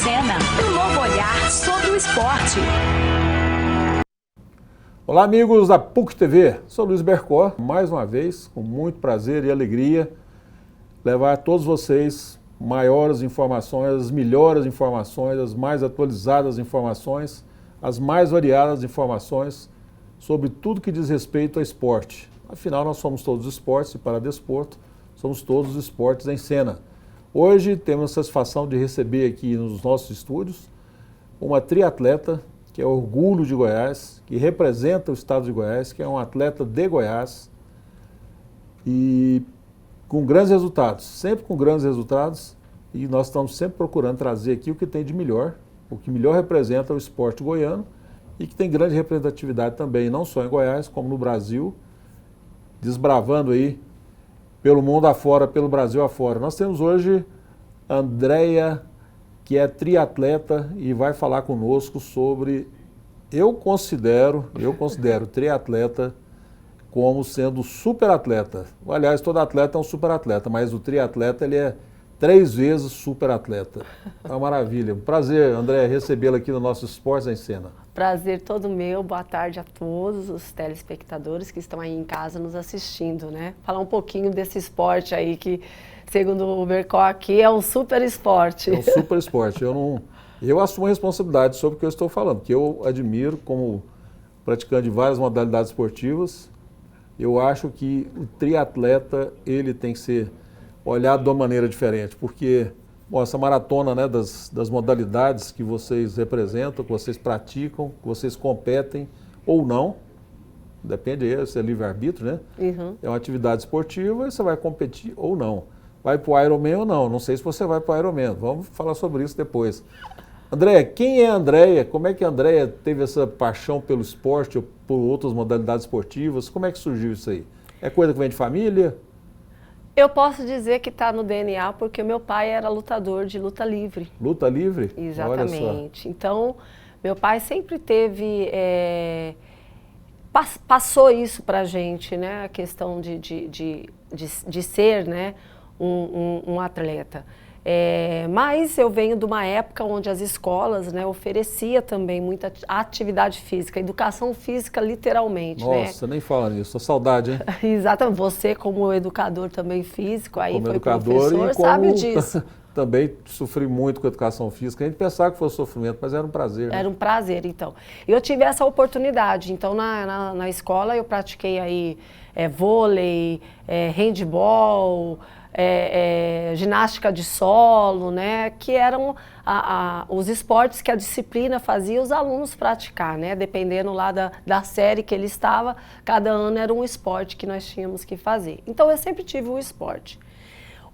Sena, um novo olhar sobre o esporte. Olá, amigos da PUC TV, sou Luiz Bercó, mais uma vez, com muito prazer e alegria, levar a todos vocês maiores informações, as melhores informações, as mais atualizadas informações, as mais variadas informações sobre tudo que diz respeito ao esporte. Afinal, nós somos todos esportes e para desporto, somos todos esportes em cena. Hoje temos a satisfação de receber aqui nos nossos estúdios uma triatleta, que é o orgulho de Goiás, que representa o estado de Goiás, que é um atleta de Goiás e com grandes resultados, sempre com grandes resultados, e nós estamos sempre procurando trazer aqui o que tem de melhor, o que melhor representa o esporte goiano e que tem grande representatividade também, não só em Goiás, como no Brasil, desbravando aí pelo mundo afora, pelo Brasil afora. Nós temos hoje a Andréia, que é triatleta e vai falar conosco sobre, eu considero triatleta como sendo superatleta. Aliás, todo atleta é um superatleta, mas o triatleta ele é 3 vezes superatleta. É uma maravilha. Um prazer, Andréia, recebê-la aqui no nosso Esportes em Cena. Prazer todo meu, boa tarde a todos os telespectadores que estão aí em casa nos assistindo, né? Falar um pouquinho desse esporte aí que, segundo o Bercó aqui, é um super esporte. É um super esporte. Eu assumo a responsabilidade sobre o que eu estou falando, que eu admiro como praticante de várias modalidades esportivas. Eu acho que o triatleta, ele tem que ser olhado de uma maneira diferente, porque essa maratona, né, das modalidades que vocês representam, que vocês praticam, que vocês competem ou não, depende aí, se é livre-arbítrio, né? Uhum. É uma atividade esportiva e você vai competir ou não. Vai para o Ironman ou não, não sei se você vai para o Ironman, vamos falar sobre isso depois. Andréia, quem é a Andréia? Como é que a Andréia teve essa paixão pelo esporte ou por outras modalidades esportivas? Como é que surgiu isso aí? É coisa que vem de família? Eu posso dizer que está no DNA porque meu pai era lutador de luta livre. Luta livre? Exatamente. Então, meu pai sempre teve, passou isso para a gente, né? A questão de ser, né, um atleta. Mas eu venho de uma época onde as escolas, né, oferecia também muita atividade física, educação física literalmente. Nossa, né? Nem fala nisso, tô saudade, hein? Exatamente, você como educador também físico, aí como foi educador professor, e como sabe disso. Também sofri muito com a educação física, a gente pensava que fosse sofrimento, mas era um prazer. Né? Era um prazer, então. Eu tive essa oportunidade, então na escola eu pratiquei aí vôlei, handball, ginástica de solo, né, que eram os esportes que a disciplina fazia os alunos praticar, né, dependendo lá da série que ele estava, cada ano era um esporte que nós tínhamos que fazer. Então eu sempre tive o esporte.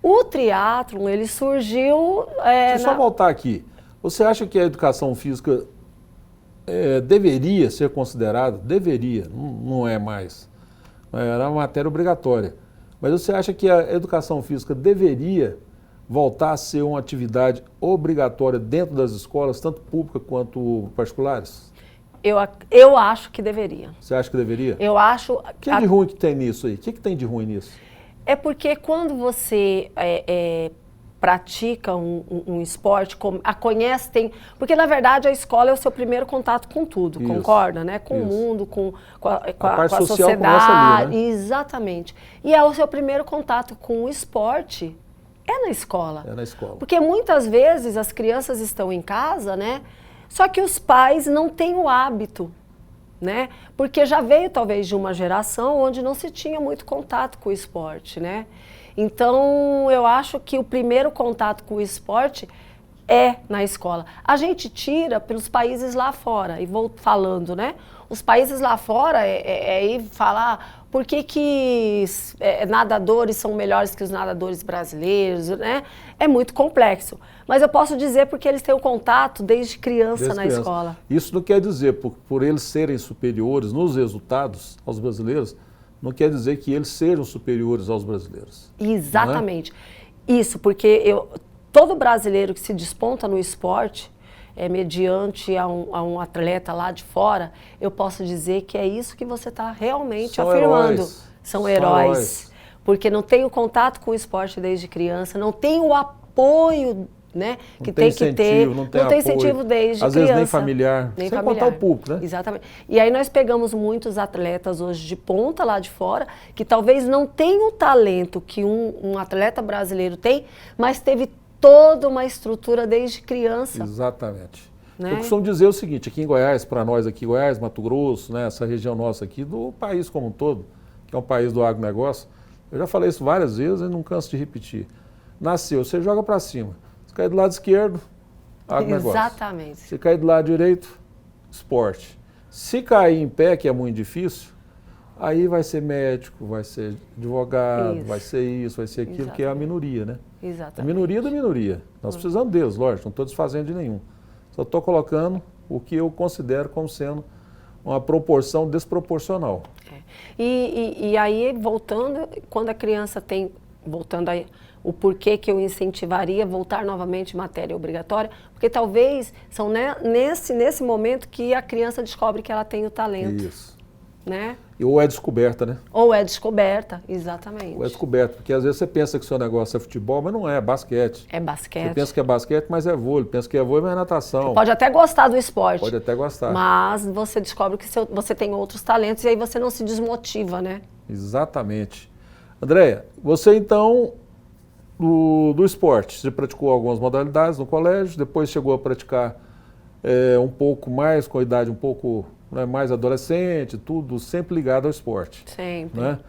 O triatlon, ele surgiu... Deixa eu só voltar aqui. Você acha que a educação física deveria ser considerada? Deveria, não é mais. Era uma matéria obrigatória. Mas você acha que a educação física deveria voltar a ser uma atividade obrigatória dentro das escolas, tanto públicas quanto particulares? Eu acho que deveria. Você acha que deveria? Eu acho... O que é de ruim que tem nisso aí? O que tem de ruim nisso? É porque quando você pratica um esporte, conhece, porque na verdade a escola é o seu primeiro contato com tudo, isso, concorda? Né? Com o mundo, com a sociedade. Ali, né? Exatamente. E é o seu primeiro contato com o esporte, é na escola. É na escola. Porque muitas vezes as crianças estão em casa, né? Só que os pais não têm o hábito, né? Porque já veio talvez de uma geração onde não se tinha muito contato com o esporte, né? Então, eu acho que o primeiro contato com o esporte é na escola. A gente tira pelos países lá fora, e vou falando, né? Os países lá fora ir falar por que nadadores são melhores que os nadadores brasileiros, né? É muito complexo. Mas eu posso dizer porque eles têm o contato desde criança na escola. Isso não quer dizer, por eles serem superiores nos resultados aos brasileiros, não quer dizer que eles sejam superiores aos brasileiros. Exatamente. Isso, porque todo brasileiro que se desponta no esporte, mediante a um atleta lá de fora, eu posso dizer que é isso que você está realmente afirmando. São heróis. Porque não tem o contato com o esporte desde criança, não tem o apoio né? Não Que tem tem que ter, incentivo, não tem apoio. incentivo desde Às criança. vezes nem familiar, Nem sem familiar. contar o público, né? Exatamente. E aí nós pegamos muitos atletas hoje de ponta lá de fora, que talvez não tenham o talento que um atleta brasileiro tem, mas teve toda uma estrutura desde criança. Exatamente. Né? Eu costumo dizer o seguinte, aqui em Goiás, para nós aqui, Goiás, Mato Grosso, né, essa região nossa aqui, do país como um todo, que é um país do agronegócio, eu já falei isso várias vezes e não canso de repetir. Nasceu, você joga para cima. Você cai do lado esquerdo, agronegócio. Exatamente. Se cair do lado direito, esporte. Se cair em pé, que é muito difícil, aí vai ser médico, vai ser advogado, vai ser isso, vai ser aquilo, que é a minoria, né? Exatamente. A minoria da minoria. Nós precisamos deles, lógico, não estou desfazendo de nenhum. Só estou colocando o que eu considero como sendo uma proporção desproporcional. E aí, voltando, quando a criança tem, voltando aí, o porquê que eu incentivaria voltar novamente matéria obrigatória, porque talvez são nesse momento que a criança descobre que ela tem o talento. Isso. Né? Ou é descoberta, né? Ou é descoberta, exatamente. Ou é descoberta, porque às vezes você pensa que o seu negócio é futebol, mas não é, é basquete. É basquete. Você pensa que é basquete, mas é vôlei. Pensa que é vôlei, mas é natação. Você pode até gostar do esporte. Pode até gostar. Mas você descobre que você tem outros talentos e aí você não se desmotiva, né? Exatamente. Andréia, você então, do esporte, você praticou algumas modalidades no colégio, depois chegou a praticar um pouco mais, com a idade um pouco mais adolescente, tudo sempre ligado ao esporte. Sempre. Né?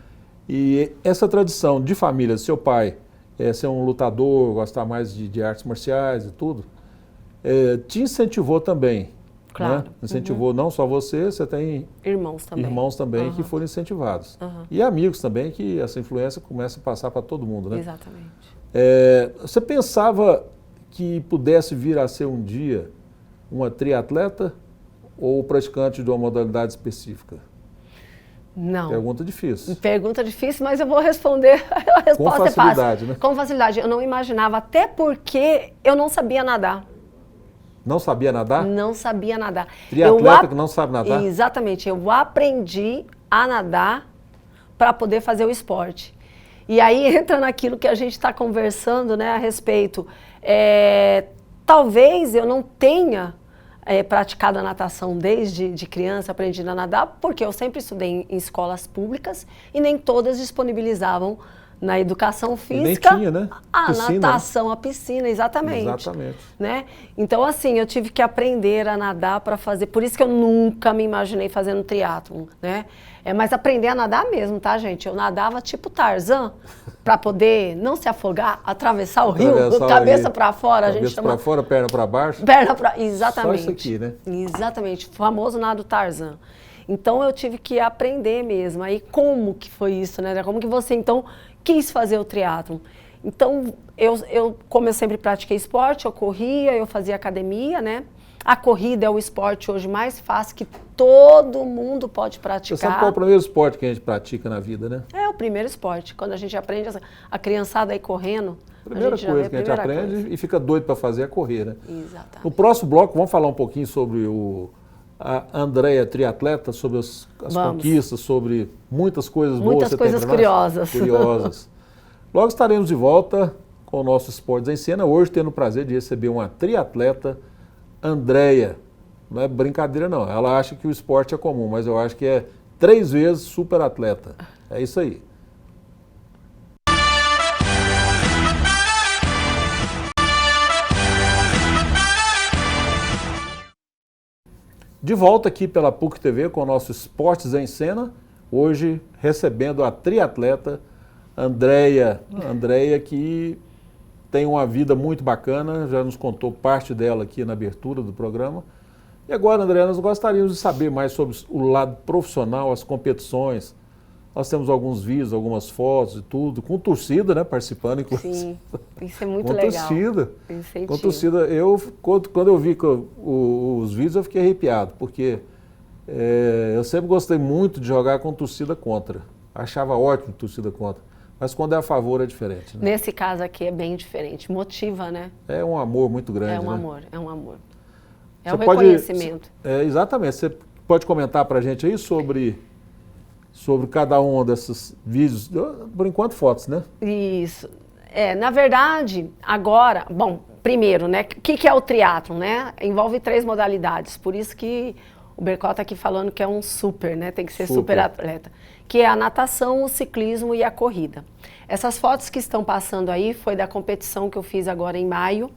E essa tradição de família, seu pai ser um lutador, gostar mais de artes marciais e tudo, te incentivou também. Claro. Né? Incentivou não só você tem irmãos também que foram incentivados. E amigos também, que essa influência começa a passar para todo mundo. Né? Exatamente. Você pensava que pudesse vir a ser um dia uma triatleta ou praticante de uma modalidade específica? Não. Pergunta difícil. Pergunta difícil, mas eu vou responder. A resposta com facilidade, é fácil. Né? Com facilidade. Eu não imaginava, até porque eu não sabia nadar. Não sabia nadar? Não sabia nadar. Triatleta que não sabe nadar? Exatamente. Eu aprendi a nadar para poder fazer o esporte. E aí entra naquilo que a gente está conversando, né, a respeito. Talvez eu não tenha praticado a natação desde criança, aprendido a nadar, porque eu sempre estudei em escolas públicas e nem todas disponibilizavam na educação física, nem tinha, né? A piscina, natação, a piscina, exatamente. Exatamente. Né? Então, assim, eu tive que aprender a nadar para fazer, por isso que eu nunca me imaginei fazendo triatlon, né? Mas aprender a nadar mesmo, tá, gente? Eu nadava tipo Tarzan, para poder não se afogar, atravessar o rio, cabeça para fora. Cabeça para fora, perna para baixo. Perna para... Exatamente. Só isso aqui, né? Exatamente, o famoso nado Tarzan. Então, eu tive que aprender mesmo. Aí, como que foi isso, né? Como que você, então, quis fazer o triatlon? Então, como eu sempre pratiquei esporte, eu corria, eu fazia academia, né? A corrida é o esporte hoje mais fácil que todo mundo pode praticar. Você sabe qual é o primeiro esporte que a gente pratica na vida, né? É o primeiro esporte. Quando a gente aprende, a criançada aí correndo, primeira coisa que a gente aprende e fica doido para fazer é correr, né? Exatamente. No próximo bloco, vamos falar um pouquinho sobre a Andréia triatleta, sobre as conquistas, sobre muitas coisas boas. Muitas coisas curiosas. Logo estaremos de volta com o nosso Esportes em Cena, hoje tendo o prazer de receber uma triatleta, Andréia. Não é brincadeira não, ela acha que o esporte é comum, mas eu acho que é 3 vezes super atleta. É isso aí. De volta aqui pela PUC TV com o nosso Esportes em Cena, hoje recebendo a triatleta Andréia. Andréia que tem uma vida muito bacana, já nos contou parte dela aqui na abertura do programa. E agora, Andréia, nós gostaríamos de saber mais sobre o lado profissional, as competições. Nós temos alguns vídeos, algumas fotos e tudo, com torcida, né, participando, inclusive. Sim, isso é muito legal. Com torcida. Quando eu vi os vídeos, eu fiquei arrepiado, porque eu sempre gostei muito de jogar com torcida contra. Achava ótimo torcida contra. Mas quando é a favor é diferente. Né? Nesse caso aqui é bem diferente, motiva, né? É um amor muito grande, É um né? amor, é um amor. É Você um reconhecimento. Exatamente. Você pode comentar para a gente aí sobre cada um desses vídeos, por enquanto fotos, né? Isso. Na verdade, agora, bom, primeiro, né, o que é o triatlon, né? Envolve 3 modalidades, por isso que o Bercó está aqui falando que é um super, né? Tem que ser super atleta, que é a natação, o ciclismo e a corrida. Essas fotos que estão passando aí foi da competição que eu fiz agora em maio,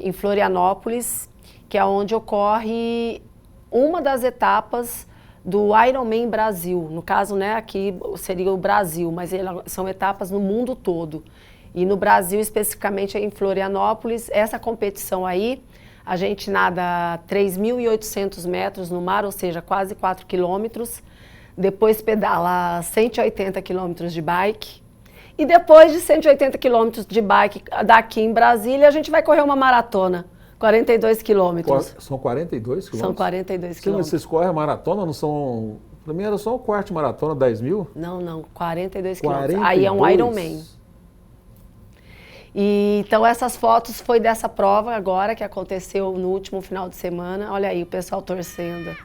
em Florianópolis, que é onde ocorre uma das etapas do Ironman Brasil. No caso, né, aqui seria o Brasil, mas são etapas no mundo todo. E no Brasil, especificamente em Florianópolis, essa competição aí, a gente nada 3.800 metros no mar, ou seja, quase 4 quilômetros. Depois pedala 180 quilômetros de bike. E depois de 180 quilômetros de bike daqui em Brasília, a gente vai correr uma maratona. 42 quilômetros. São 42 quilômetros? São 42 quilômetros. Vocês correm a maratona, não são... Pra mim era só o quarto de maratona, 10 mil? Não, 42 quilômetros. 42? Aí é um Ironman. E, então essas fotos foi dessa prova agora, que aconteceu no último final de semana. Olha aí, o pessoal torcendo.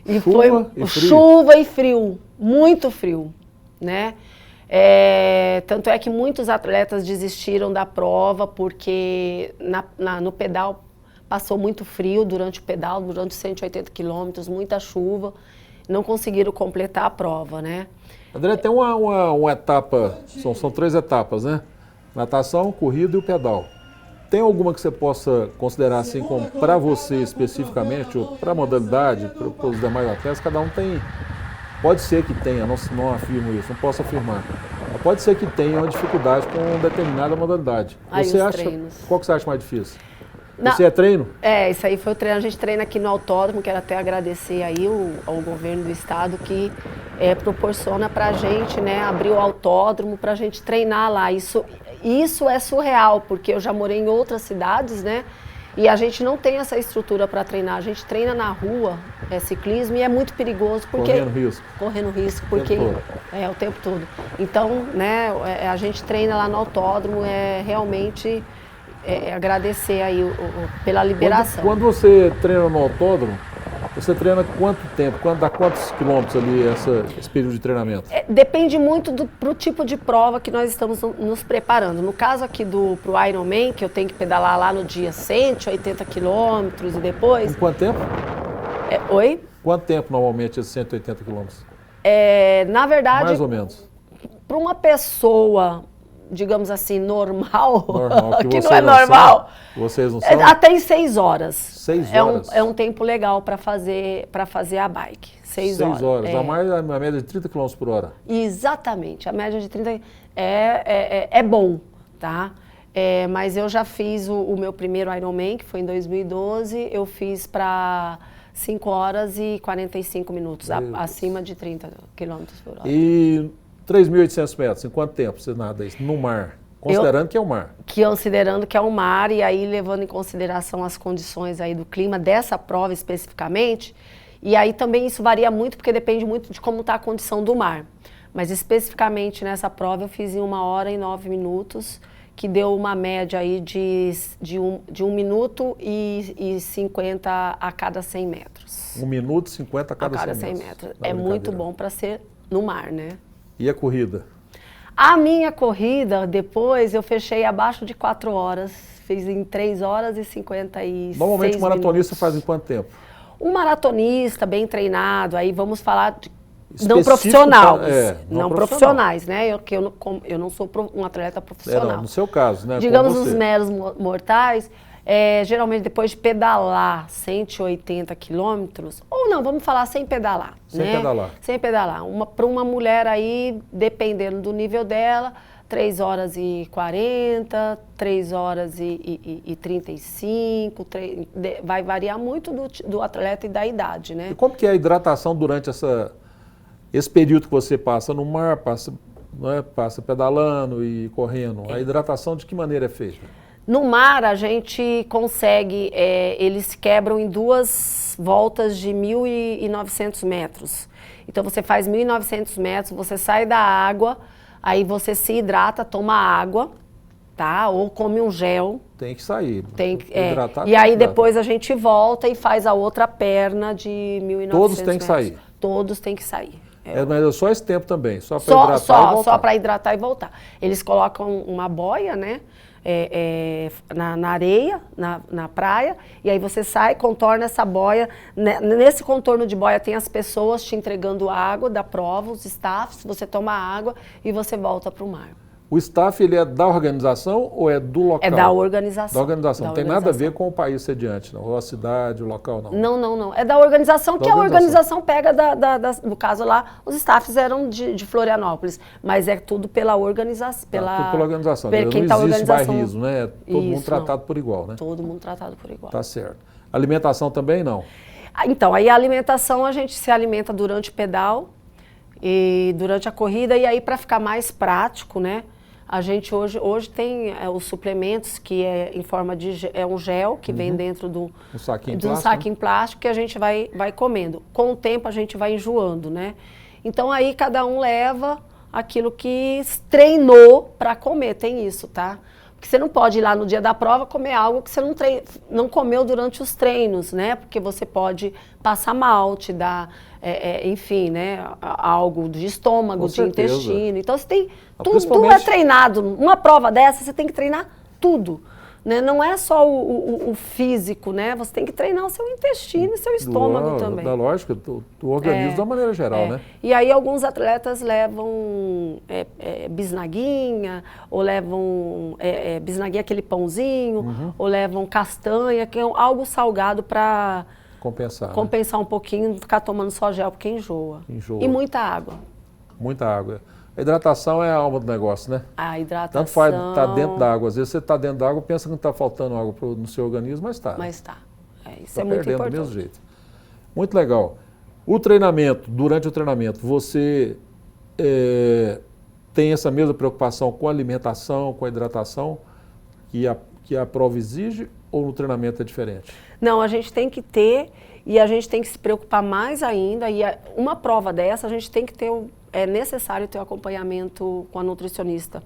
E chuva foi e frio. Chuva e frio, muito frio, né? Tanto é que muitos atletas desistiram da prova porque no pedal passou muito frio durante o pedal, durante 180 quilômetros, muita chuva, não conseguiram completar a prova, né? André, tem uma etapa, são 3 etapas, né? Natação, corrida e o pedal. Tem alguma que você possa considerar assim como para você especificamente, ou para a modalidade, para os demais atletas, cada um tem... Pode ser que tenha, não afirmo isso, não posso afirmar. Mas pode ser que tenha uma dificuldade com determinada modalidade. Você acha, treinos. qual que você acha mais difícil? Você é treino? Isso aí foi o treino. A gente treina aqui no autódromo, quero até agradecer aí ao governo do estado que proporciona pra gente, né, abrir o autódromo pra gente treinar lá. Isso é surreal, porque eu já morei em outras cidades, né? E a gente não tem essa estrutura para treinar. A gente treina na rua, ciclismo, e é muito perigoso. Porque, correndo risco, porque o tempo todo. Então, né, a gente treina lá no autódromo, realmente agradecer aí pela liberação. Quando você treina no autódromo, você treina quanto tempo? Dá quantos quilômetros ali esse período de treinamento? Depende muito pro tipo de prova que nós estamos nos preparando. No caso aqui pro Ironman, que eu tenho que pedalar lá no dia 180 quilômetros e depois... Em quanto tempo? Oi? Quanto tempo normalmente esses 180 quilômetros? Na verdade... Mais ou menos. Para uma pessoa, digamos assim, normal que não é normal. Vocês não são? Até em 6 horas. 6 horas? É um tempo legal para fazer a bike. 6 horas. 6 horas, a média de 30 km por hora. Exatamente, a média de 30 é bom, tá? Mas eu já fiz o meu primeiro Ironman, que foi em 2012, eu fiz para 5 horas e 45 minutos, acima de 30 km por hora. E 3.800 metros, em quanto tempo você nada isso no mar? Considerando que é o mar. Considerando que é o mar, e aí levando em consideração as condições aí do clima dessa prova especificamente, e aí também isso varia muito, porque depende muito de como está a condição do mar. Mas especificamente nessa prova eu fiz em 1 hora e 9 minutos, que deu uma média aí de 1 minuto e 50 a cada 100 metros. 1 minuto e 50 a cada 100 metros. É muito bom para ser no mar, né? E a corrida? A minha corrida, depois, eu fechei abaixo de 4 horas. Fiz em 3 horas e 56 Normalmente o maratonista minutos. faz em quanto tempo? Um maratonista bem treinado, aí vamos falar de não profissionais. Não profissionais, né? Eu não sou um atleta profissional. No seu caso, né? Digamos, os meros mortais, geralmente depois de pedalar 180 quilômetros, ou não, vamos falar sem pedalar. Sem pedalar. Para uma mulher aí, dependendo do nível dela, 3 horas e 40, 3 horas e 35, vai variar muito do atleta e da idade, né? E como que é a hidratação durante esse período que você passa no mar, passa pedalando e correndo? A hidratação de que maneira é feita? No mar, a gente consegue, eles quebram em 2 voltas de 1.900 metros. Então, você faz 1.900 metros, você sai da água, aí você se hidrata, toma água, tá? Ou come um gel. Tem que sair. E aí, depois a gente volta e faz a outra perna de 1.900 metros. Todos têm que sair? Todos têm que sair. Mas é só esse tempo também, só para hidratar e voltar. Só para hidratar e voltar. Eles colocam uma boia, né? Na areia, na praia, e aí você sai, contorna essa boia. Nesse contorno de boia tem as pessoas te entregando água da prova, os staffs, você toma água e você volta para o mar. O staff, ele é da organização ou é do local? É da organização. Da organização. Não tem nada a ver com o país sediante, não? Ou a cidade, o local, não? Não. É da organização, a organização pega, no caso lá, os staffs eram de Florianópolis, mas é tudo pela organização. Tudo pela organização. Quem não existe bairrismo, né? Todo mundo tratado por igual, né? Todo mundo tratado por igual. Tá certo. Alimentação também, não? Então, aí a alimentação, a gente se alimenta durante o pedal e durante a corrida, e aí para ficar mais prático, né? A gente hoje tem os suplementos que é em forma de um gel que vem dentro de um saquinho plástico que a gente vai comendo. Com o tempo a gente vai enjoando, né? Então aí cada um leva aquilo que treinou para comer, tem isso, tá? Porque você não pode ir lá no dia da prova comer algo que você não comeu durante os treinos, né? Porque você pode passar mal, te dar, enfim, né? Algo de estômago, de intestino. Então você tem, tudo é treinado. Uma prova dessa, você tem que treinar tudo. Né? Não é só o físico, né? Você tem que treinar o seu intestino e seu estômago também. Da lógica, do organismo de uma maneira geral, né? E aí alguns atletas levam bisnaguinha, ou levam bisnaguinha, aquele pãozinho, ou levam castanha, que é algo salgado para compensar um pouquinho, ficar tomando só gel, porque enjoa. E muita água. Muita água. A hidratação é a alma do negócio, né? A hidratação... Tanto faz estar dentro da água. Às vezes você está dentro da água, pensa que não está faltando água no seu organismo, mas está. Mas está. Isso é muito importante. Do mesmo jeito. Muito legal. O treinamento, durante o treinamento, você tem essa mesma preocupação com a alimentação, com a hidratação que a prova exige, ou no treinamento é diferente? Não, a gente tem que ter, e a gente tem que se preocupar mais ainda, e uma prova dessa a gente tem que ter é necessário ter o acompanhamento com a nutricionista.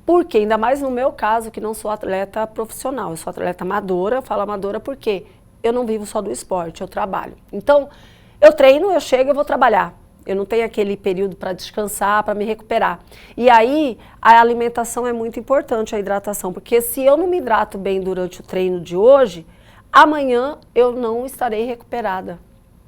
Porque, ainda mais no meu caso, que não sou atleta profissional, eu sou atleta amadora. Eu falo amadora porque eu não vivo só do esporte, eu trabalho. Então, eu treino, eu chego, eu vou trabalhar. Eu não tenho aquele período para descansar, para me recuperar. E aí, a alimentação é muito importante, a hidratação, porque se eu não me hidrato bem durante o treino de hoje, amanhã eu não estarei recuperada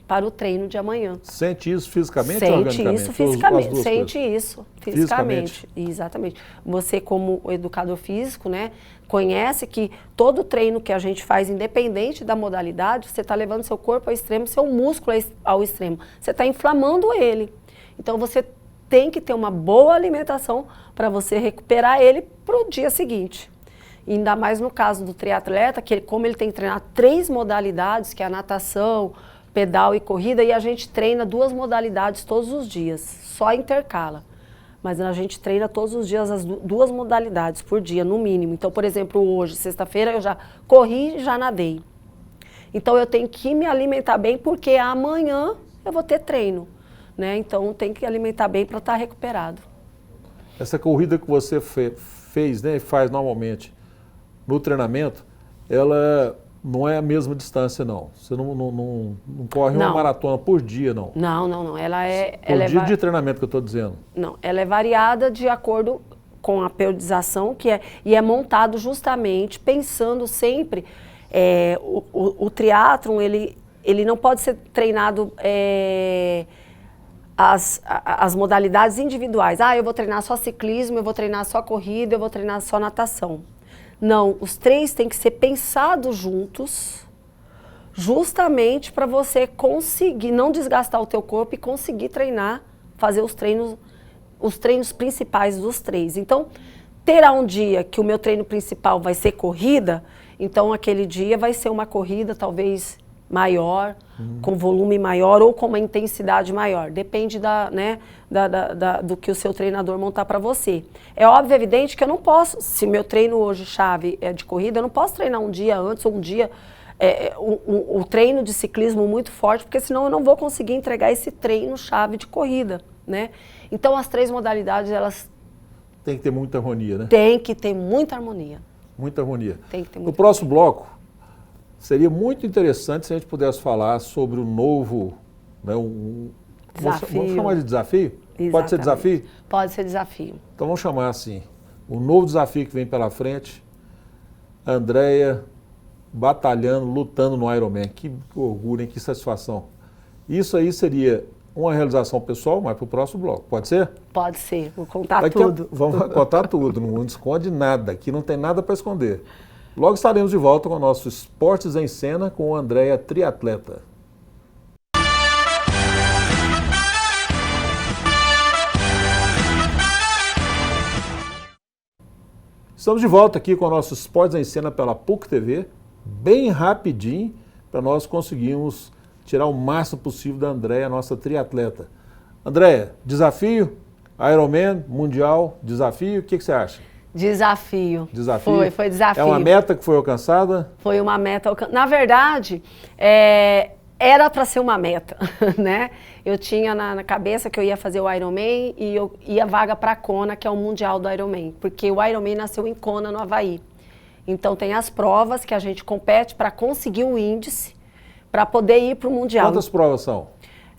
para o treino de amanhã. Sente isso fisicamente ou organicamente? Sente isso fisicamente. Sente isso fisicamente. Exatamente. Você, como educador físico, né, conhece que todo treino que a gente faz, independente da modalidade, você está levando seu corpo ao extremo, seu músculo ao extremo. Você está inflamando ele. Então, você tem que ter uma boa alimentação para você recuperar ele para o dia seguinte. E ainda mais no caso do triatleta, que como ele tem que treinar 3 modalidades, que é a natação, pedal e corrida, e a gente treina 2 modalidades todos os dias, só intercala. Mas a gente treina todos os dias as 2 modalidades por dia, no mínimo. Então, por exemplo, hoje, sexta-feira, eu já corri e já nadei. Então, eu tenho que me alimentar bem, porque amanhã eu vou ter treino, né? Então, tem que alimentar bem para estar recuperado. Essa corrida que você fez, né, e faz normalmente no treinamento, ela não é a mesma distância, não. Você não corre uma maratona por dia, não. Não. Ela é... Por dia de treinamento que eu estou dizendo. Não, ela é variada de acordo com a periodização, e é montado justamente pensando sempre... o triatlon, ele não pode ser treinado... As modalidades individuais. Eu vou treinar só ciclismo, eu vou treinar só corrida, eu vou treinar só natação. Não, os 3 têm que ser pensados juntos, justamente para você conseguir não desgastar o teu corpo e conseguir treinar, fazer os treinos principais dos 3. Então, terá um dia que o meu treino principal vai ser corrida, então aquele dia vai ser uma corrida talvez maior, com volume maior ou com uma intensidade maior. Depende do que o seu treinador montar para você. É óbvio, evidente que eu não posso, se meu treino hoje chave é de corrida, eu não posso treinar um dia antes ou um dia o treino de ciclismo muito forte, porque senão eu não vou conseguir entregar esse treino chave de corrida, né? Então as 3 modalidades, elas... Tem que ter muita harmonia, né? Tem que ter muita harmonia. Muita harmonia. Tem que ter muita No próximo bloco, seria muito interessante se a gente pudesse falar sobre o novo, né, Vamos chamar de desafio? Exatamente. Pode ser desafio? Pode ser desafio. Então vamos chamar assim, o novo desafio que vem pela frente, Andréia batalhando, lutando no Ironman. Que orgulho, hein? Que satisfação. Isso aí seria uma realização pessoal, mas para o próximo bloco. Pode ser? Pode ser, vou contar tudo. Vamos contar tudo, não esconde nada, aqui não tem nada para esconder. Logo estaremos de volta com o nosso Esportes em Cena com a Andréia triatleta. Estamos de volta aqui com o nosso Esportes em Cena pela PUC TV, bem rapidinho, para nós conseguirmos tirar o máximo possível da Andréia, nossa triatleta. Andréia, desafio, Ironman, Mundial, desafio, o que você acha? Desafio. Desafio? Foi desafio. É uma meta que foi alcançada? Foi uma meta alcançada. Na verdade, era para ser uma meta, né? Eu tinha na cabeça que eu ia fazer o Ironman e eu ia vaga para Kona, que é o Mundial do Ironman, porque o Ironman nasceu em Kona, no Havaí. Então tem as provas que a gente compete para conseguir o índice, para poder ir para o Mundial. Quantas provas são?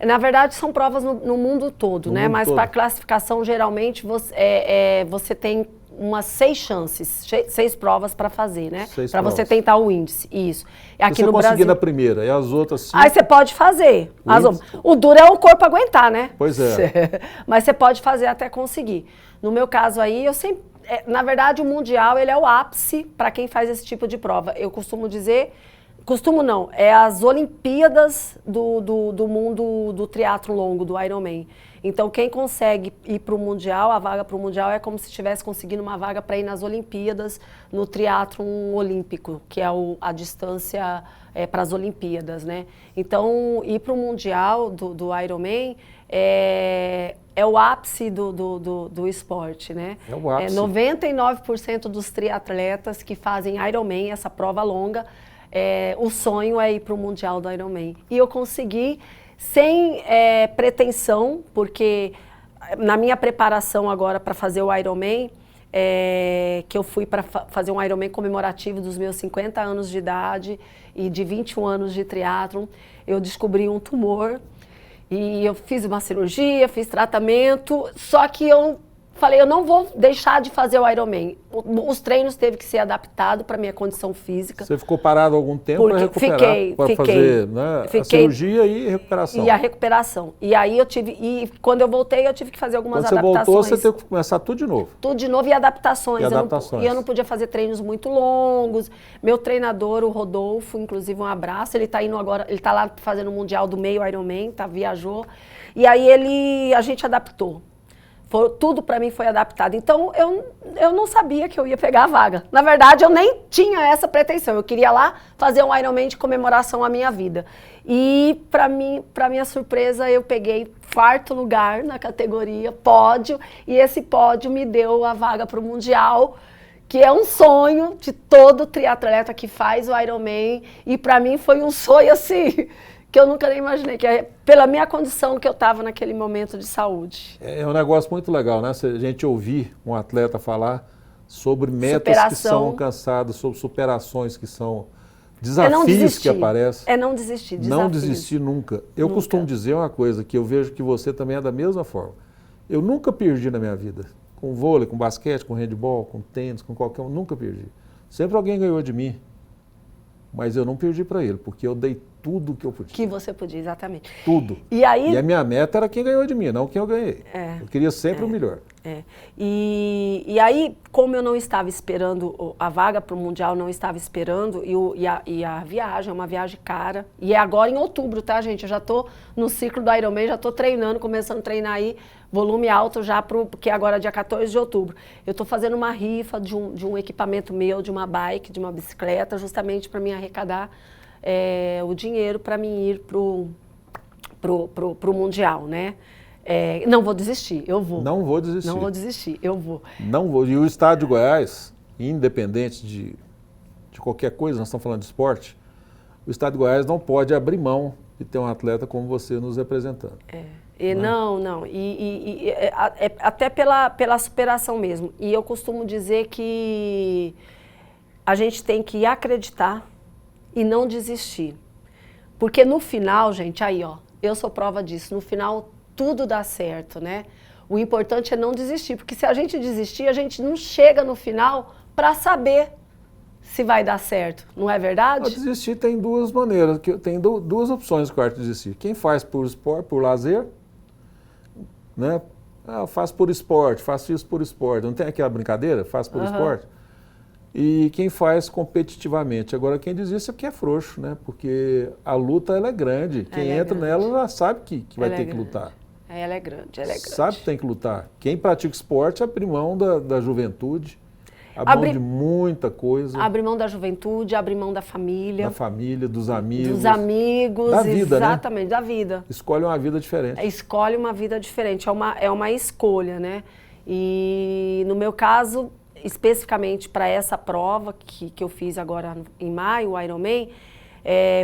Na verdade, são provas no mundo todo, No né? mundo Mas todo. para classificação, geralmente, você tem umas 6 chances, 6 provas para fazer, né? Para você tentar o índice, isso. Aqui Se você no conseguir Brasil, na primeira e as outras 5... aí você pode fazer. índice? O duro é o corpo aguentar, né? Pois é. Mas você pode fazer até conseguir. No meu caso aí, eu sempre... na verdade, o Mundial, ele é o ápice para quem faz esse tipo de prova. Eu costumo dizer... Costumo não, é as Olimpíadas do mundo do triatlo longo, do Ironman. Então, quem consegue ir para o Mundial, a vaga para o Mundial é como se estivesse conseguindo uma vaga para ir nas Olimpíadas, no triatlo olímpico, que é a distância para as Olimpíadas, né? Então, ir para o Mundial do Ironman é o ápice do esporte, né? É o ápice. 99% dos triatletas que fazem Ironman, essa prova longa, o sonho é ir para o Mundial do Ironman. E eu consegui sem pretensão, porque na minha preparação agora para fazer o Ironman, que eu fui para fazer um Ironman comemorativo dos meus 50 anos de idade e de 21 anos de triatlon, eu descobri um tumor e eu fiz uma cirurgia, fiz tratamento, só que eu falei, eu não vou deixar de fazer o Ironman. Os treinos teve que ser adaptados para minha condição física. Você ficou parado algum tempo para recuperar? Para fazer, né, a cirurgia e recuperação. E a recuperação. E aí quando eu voltei, eu tive que fazer algumas adaptações. Quando você voltou, você teve que começar tudo de novo. Tudo de novo e adaptações. E eu não podia fazer treinos muito longos. Meu treinador, o Rodolfo, inclusive um abraço, ele está indo agora, ele está lá fazendo o Mundial do Meio Ironman, viajou. E aí a gente adaptou. Tudo para mim foi adaptado. Então, eu não sabia que eu ia pegar a vaga. Na verdade, eu nem tinha essa pretensão. Eu queria lá fazer um Ironman de comemoração à minha vida. E, para minha surpresa, eu peguei 4º lugar na categoria pódio. E esse pódio me deu a vaga para o Mundial, que é um sonho de todo triatleta que faz o Ironman. E, para mim, foi um sonho, assim, que eu nunca nem imaginei, que é pela minha condição que eu estava naquele momento de saúde. É um negócio muito legal, né? Se a gente ouvir um atleta falar sobre metas que são alcançadas, sobre superações que são desafios que aparecem. É não desistir, desafios. Não desistir nunca. Eu costumo dizer uma coisa, que eu vejo que você também é da mesma forma. Eu nunca perdi na minha vida. Com vôlei, com basquete, com handebol, com tênis, com qualquer um, nunca perdi. Sempre alguém ganhou de mim. Mas eu não perdi para ele, porque eu dei tudo que eu podia. Que você podia, exatamente. Tudo. E a minha meta era quem ganhou de mim, não quem eu ganhei. Eu queria sempre o melhor. E aí, como eu não estava esperando, a vaga para o Mundial não estava esperando, e a viagem é uma viagem cara. E é agora em outubro, tá, gente? Eu já estou no ciclo do Ironman, já estou treinando, começando a treinar aí, volume alto já, porque agora é dia 14 de outubro. Eu estou fazendo uma rifa de um equipamento meu, de uma bike, de uma bicicleta, justamente para me arrecadar o dinheiro para mim ir pro Mundial, né? Não vou desistir, eu vou. Não vou desistir. Não vou desistir, eu vou. Não vou. E o Estado de Goiás, independente de qualquer coisa, nós estamos falando de esporte, o Estado de Goiás não pode abrir mão de ter um atleta como você nos representando. Não. Até pela superação mesmo. E eu costumo dizer que a gente tem que acreditar e não desistir. Porque no final, gente, aí ó, eu sou prova disso, no final tudo dá certo, né? O importante é não desistir, porque se a gente desistir, a gente não chega no final para saber se vai dar certo, não é verdade? Desistir tem duas maneiras, tem duas opções que eu acho de desistir. Quem faz por esporte, por lazer, né? Faço por esporte, faço isso por esporte. Não tem aquela brincadeira? Faço por esporte. E quem faz competitivamente. Agora, quem desiste é porque é frouxo, né? Porque a luta, ela é grande. Quem entra nela já sabe que vai ter que lutar. Ela é grande, ela é grande. Sabe que tem que lutar. Quem pratica esporte abre mão da juventude, abre mão de muita coisa. Abre mão da juventude, abre mão da família. Da família, dos amigos. Dos amigos, da vida, exatamente, né? Da vida. Escolhe uma vida diferente. Escolhe uma vida diferente, é uma escolha, né? E no meu caso, especificamente para essa prova que eu fiz agora em maio, o Ironman,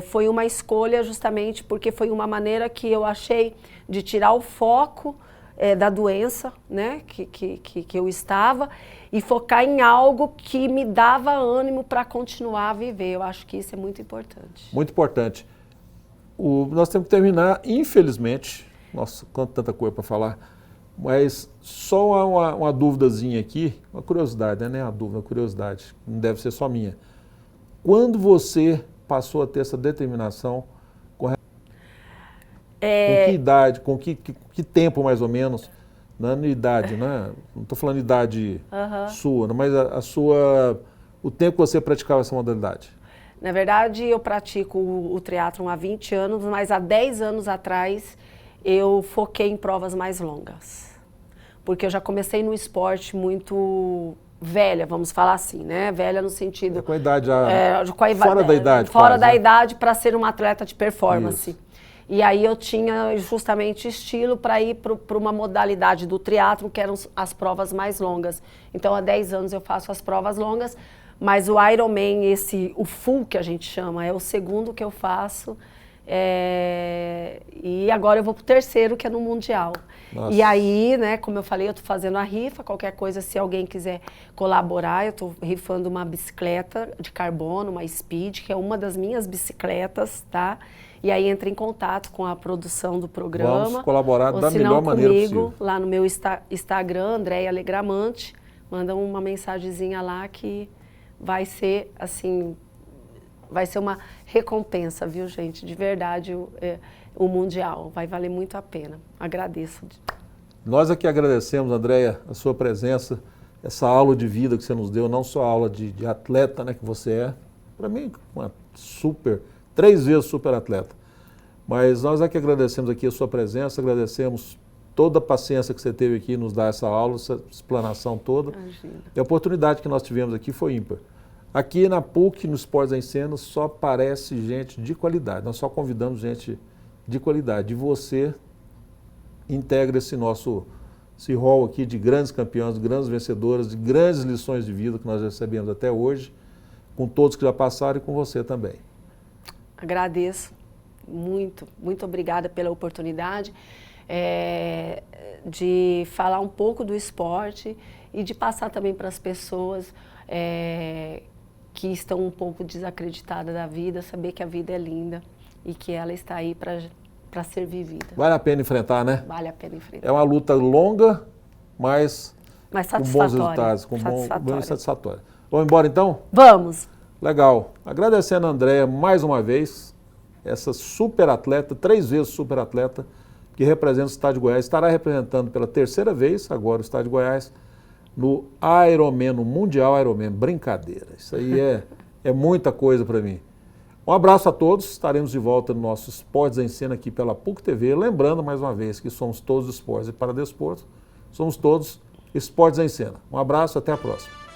foi uma escolha justamente porque foi uma maneira que eu achei de tirar o foco da doença, né, que eu estava, e focar em algo que me dava ânimo para continuar a viver. Eu acho que isso é muito importante. Muito importante. Nós temos que terminar, infelizmente, nossa, tanta coisa para falar, mas só uma duvidazinha aqui, uma curiosidade, né? Uma curiosidade, não deve ser só minha. Quando você passou a ter essa determinação, com que idade, com que tempo mais ou menos, na idade, né? Não estou falando idade sua, mas o tempo que você praticava essa modalidade? Na verdade, eu pratico o triatlon há 20 anos, mas há 10 anos atrás eu foquei em provas mais longas. Porque eu já comecei no esporte muito velha, vamos falar assim, né? Velha no sentido... Com a idade já... fora da idade, fora quase, da né? idade para ser uma atleta de performance. Isso. E aí eu tinha justamente estilo para ir para uma modalidade do triatlon, que eram as provas mais longas. Então, há 10 anos eu faço as provas longas, mas o Ironman, o full que a gente chama, é o segundo que eu faço. E agora eu vou pro terceiro, que é no Mundial. Nossa. E aí, né, como eu falei, eu tô fazendo a rifa, qualquer coisa, se alguém quiser colaborar, eu tô rifando uma bicicleta de carbono, uma Speed, que é uma das minhas bicicletas, tá? E aí entra em contato com a produção do programa. Vamos colaborar da melhor maneira possível. Lá no meu Instagram, Andréia Alegramante, manda uma mensagenzinha lá que vai ser, assim, vai ser uma recompensa, viu, gente? De verdade, o Mundial. Vai valer muito a pena. Agradeço. Nós aqui agradecemos, Andréia, a sua presença, essa aula de vida que você nos deu, não só a aula de atleta, né, que você é. Para mim, uma 3 vezes super atleta. Mas nós aqui agradecemos aqui a sua presença, agradecemos toda a paciência que você teve aqui nos dar essa aula, essa explanação toda. Imagina. E a oportunidade que nós tivemos aqui foi ímpar. Aqui na PUC, no Esportes em Cena, só aparece gente de qualidade. Nós só convidamos gente de qualidade. E você integra esse hall aqui de grandes campeões, de grandes vencedoras, de grandes lições de vida que nós recebemos até hoje, com todos que já passaram e com você também. Agradeço muito, muito obrigada pela oportunidade de falar um pouco do esporte e de passar também para as pessoas que estão um pouco desacreditadas da vida, saber que a vida é linda e que ela está aí para ser vivida. Vale a pena enfrentar, né? Vale a pena enfrentar. É uma luta longa, mas com bons resultados, com bom e satisfatório. Vamos embora então? Vamos! Legal. Agradecendo a Andréia mais uma vez, essa super atleta, 3 vezes super atleta, que representa o Estado de Goiás, estará representando pela 3ª vez agora o Estado de Goiás no Ironman, no Mundial Ironman. Brincadeira, isso aí é muita coisa para mim. Um abraço a todos, estaremos de volta no nosso Esportes em Cena aqui pela PUC TV, lembrando mais uma vez que somos todos esportes e para desporto, somos todos Esportes em Cena. Um abraço, até a próxima.